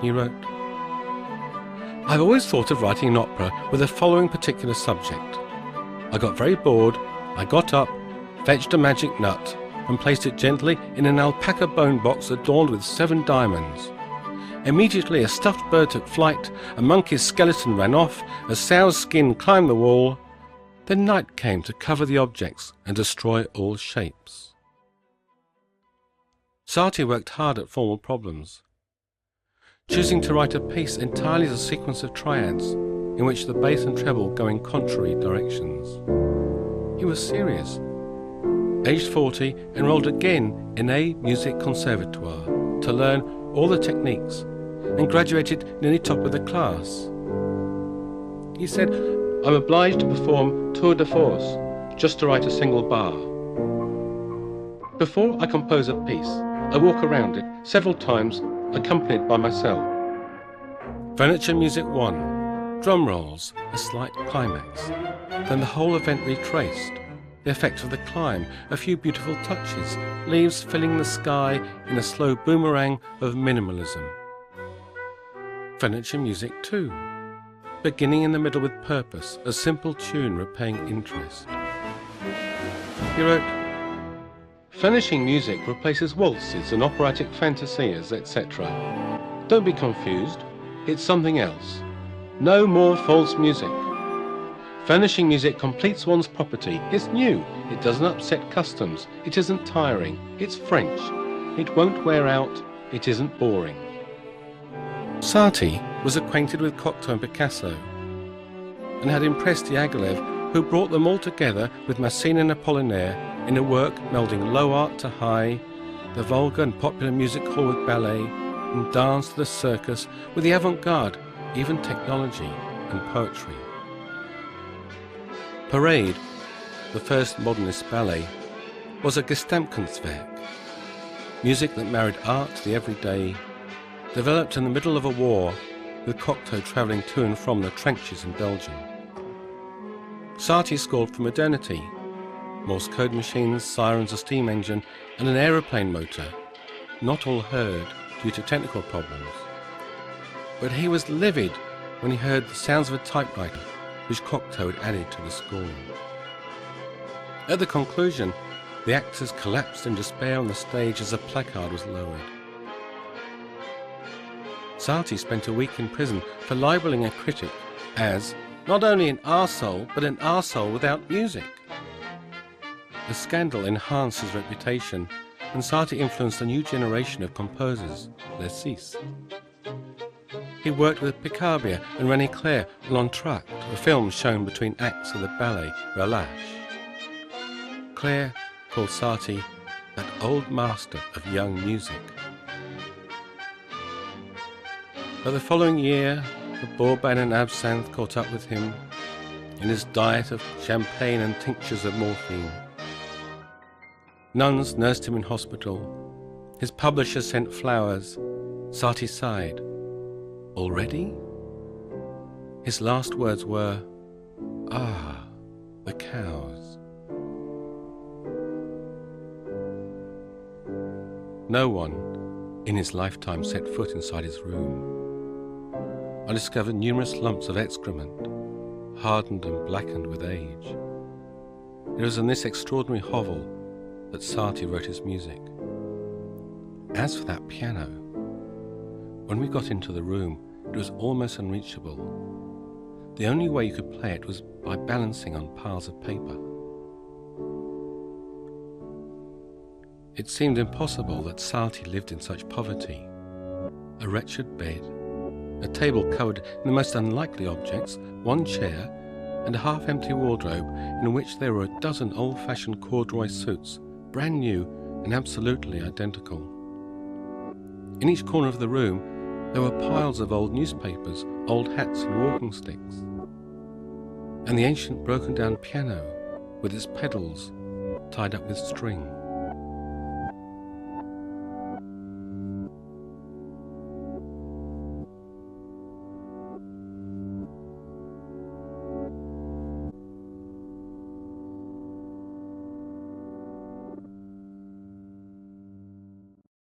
He wrote, "I've always thought of writing an opera with the following particular subject. I got very bored, I got up, fetched a magic nut, and placed it gently in an alpaca bone box adorned with 7 diamonds. Immediately a stuffed bird took flight, a monkey's skeleton ran off, a sow's skin climbed the wall. Then night came to cover the objects and destroy all shapes." Satie worked hard at formal problems, choosing to write a piece entirely as a sequence of triads in which the bass and treble go in contrary directions. He was serious. Aged 40, enrolled again in a music conservatoire to learn all the techniques, and graduated nearly top of the class. He said, "I'm obliged to perform tour de force just to write a single bar. Before I compose a piece, I walk around it several times, accompanied by myself. Furniture music 1, drum rolls, a slight climax, then the whole event retraced, the effect of the climb, a few beautiful touches, leaves filling the sky in a slow boomerang of minimalism. Furniture music 2, beginning in the middle with purpose, a simple tune repaying interest." He wrote, "Furnishing music replaces waltzes and operatic fantasias, etc. Don't be confused, it's something else. No more false music. Furnishing music completes one's property. It's new, it doesn't upset customs, it isn't tiring, it's French, it won't wear out, it isn't boring." Satie was acquainted with Cocteau and Picasso, and had impressed Diaghilev, who brought them all together with Massine and Apollinaire in a work melding low art to high, the vulgar and popular music hall with ballet, and dance to the circus with the avant-garde, even technology and poetry. Parade, the first modernist ballet, was a Gesamtkunstwerk, music that married art to the everyday, developed in the middle of a war, with Cocteau travelling to and from the trenches in Belgium. Satie scored for modernity, Morse code machines, sirens, a steam engine, and an aeroplane motor, not all heard due to technical problems. But he was livid when he heard the sounds of a typewriter, which Cocteau had added to the score. At the conclusion, the actors collapsed in despair on the stage as a placard was lowered. Satie spent a week in prison for libelling a critic as not only an arsehole, but an arsehole without music. The scandal enhanced his reputation, and Satie influenced a new generation of composers, les six. He worked with Picabia and René Clair on L'Entracte, a film shown between acts of the ballet Relâche. Clair called Satie that old master of young music. But the following year, the Bourbon and absinthe caught up with him in his diet of champagne and tinctures of morphine. Nuns nursed him in hospital. His publisher sent flowers. Satie sighed. Already? His last words were, "Ah, the cows." No one in his lifetime set foot inside his room. I discovered numerous lumps of excrement, hardened and blackened with age. It was in this extraordinary hovel that Satie wrote his music. As for that piano, when we got into the room, it was almost unreachable. The only way you could play it was by balancing on piles of paper. It seemed impossible that Satie lived in such poverty. A wretched bed, a table covered in the most unlikely objects, one chair, and a half-empty wardrobe in which there were a dozen old-fashioned corduroy suits, brand new and absolutely identical. In each corner of the room, there were piles of old newspapers, old hats and walking sticks, and the ancient broken-down piano with its pedals tied up with string.